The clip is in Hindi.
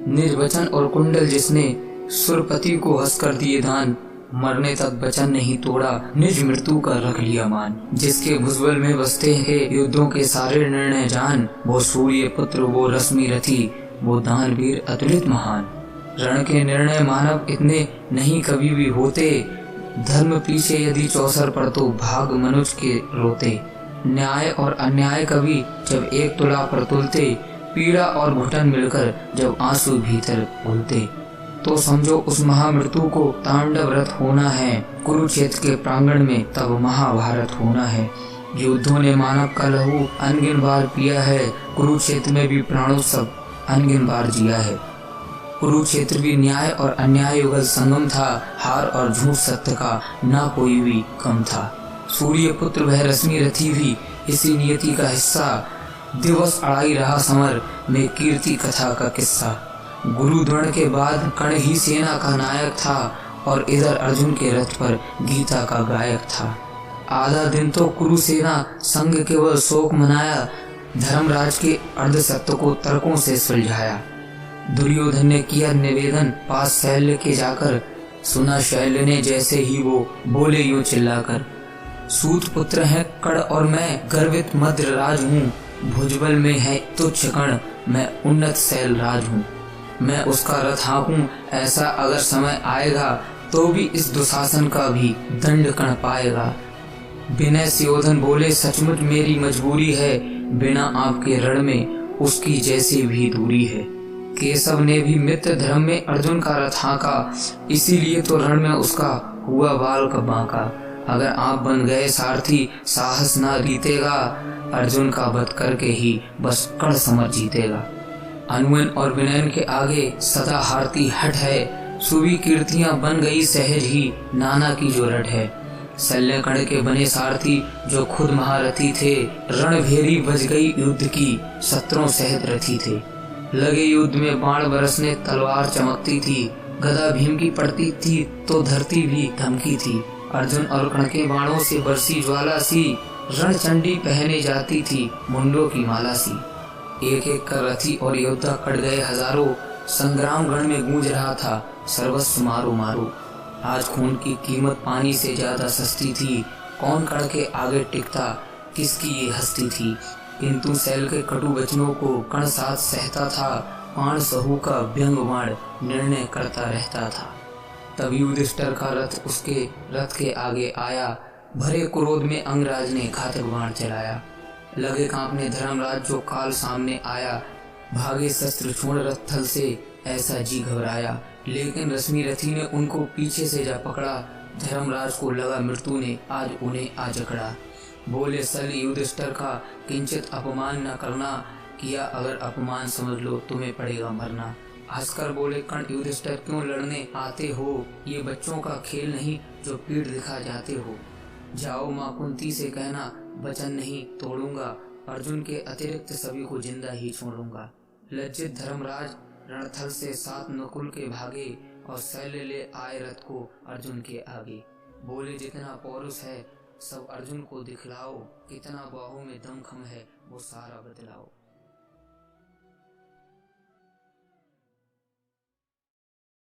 निर्वचन और कुंडल जिसने सुरपति को हंसकर दिए दान, मरने तक वचन नहीं तोड़ा, निज मृत्यु का रख लिया मान। जिसके भुजबल में बसते हैं युद्धों के सारे निर्णय जान, वो सूर्य पुत्र वो रश्मि रथी, वो दानवीर अतुलित महान। रण के निर्णय मानव इतने नहीं कभी भी होते, धर्म पीछे यदि चौसर पर तो भाग मनुष्य के रोते। न्याय और अन्याय कभी जब एक तुला पर तुलते, पीड़ा और घुटन मिलकर जब आंसू भीतर घुलते, तो समझो उस महामृत्यु को तांडवरत होना है। कुरुक्षेत्र के प्रांगण में तब महाभारत होना है। युद्धों ने मानव का लहू अनगिन बार पिया है, कुरुक्षेत्र में भी प्राणोत्सव अनगिन बार जिया है। कुरुक्षेत्र भी न्याय और अन्याय युगल संगम था, हार और झूठ सत्य का ना कोई भी कम था। सूर्य पुत्र वह रश्मि रथी भी इसी नियति का हिस्सा, दिवस अड़ाई रहा समर में कीर्ति कथा का किस्सा। गुरु द्रोण के बाद कर्ण ही सेना का नायक था, और इधर अर्जुन के रथ पर गीता का गायक था। आधा दिन तो कुरुसेना संग केवल शोक मनाया, धर्मराज के अर्ध सत्य को तर्कों से सुलझाया। दुर्योधन ने किया निवेदन पास शैल्य के जाकर, सुना शैल्य ने जैसे ही वो बोले यूं चिल्लाकर, सूत पुत्र है कर्ण और मैं गर्वित मद्र राज हूँ, भुजबल में है तुच्छ कर्ण मैं उन्नत शैल राज हूँ। मैं उसका रथ हाँकूं ऐसा अगर समय आएगा, तो भी इस दुशासन का भी दंड कर्ण पाएगा। विनय सुयोधन बोले सचमुच मेरी मजबूरी है, बिना आपके रण में उसकी जैसी भी दूरी है। केशव ने भी मित्र धर्म में अर्जुन का रथ हाँका, इसीलिए तो रण में उसका हुआ बाल का बांका। अगर आप बन गए सारथी साहस ना रीतेगा, अर्जुन का वध करके ही बस कर्ण समझ जीतेगा। अनुवन और विनयन के आगे सदा हारती हट है, सुवी कीर्तियां बन गई सहज ही नाना की जो रट है। शल्य कर्ण के बने सारथी जो खुद महारथी थे, रणभेरी बज गई युद्ध की शत्रुओं सहित रथी थे। लगे युद्ध में बाण बरसने तलवार चमकती थी, गदा भीम की पड़ती थी तो धरती भी धमकी थी। अर्जुन और कर्ण के बाणों से बरसी ज्वाला सी, रण चंडी पहने जाती थी मुंडों की माला सी। एक एक कर रथी और योद्धा कट गए हजारों, संग्राम गण में गूंज रहा था सर्वस्व मारो मारो। आज खून की कीमत पानी से ज्यादा सस्ती थी, कौन कर्ण के आगे टिकता किसकी ये हस्ती थी। किंतु शैल के कटु वचनों को कर्ण साथ सहता था, पाण सहू का व्यंग बाण निर्णय करता रहता था। तब युधिष्ठिर का रथ उसके रथ के आगे आया, भरे क्रोध में अंगराज ने घातक बाण चलाया। लगे कांपने धर्मराज जो काल सामने आया, भागे शस्त्र छोड़ रथ थल से ऐसा जी घबराया। लेकिन रश्मि रथी ने उनको पीछे से जा पकड़ा, धर्मराज को लगा मृत्यु ने आज उन्हें आ जकड़ा। बोले शल्य युधिष्ठिर का किंचित अपमान न करना, किया अगर अपमान समझ लो तुम्हें पड़ेगा मरना। हंसकर बोले कर्ण युधिष्ठिर क्यों लड़ने आते हो, ये बच्चों का खेल नहीं जो पीठ दिखा जाते हो। जाओ माँ कुंती से कहना वचन नहीं तोड़ूंगा, अर्जुन के अतिरिक्त सभी को जिंदा ही छोड़ूंगा। लज्जित धर्मराज रणथल से सात नकुल के भागे, और शैल्य ले आए रथ को अर्जुन के आगे। बोले जितना पौरुष है सब अर्जुन को दिखलाओ, कितना बाहों में दमखम है वो सारा बतलाओ।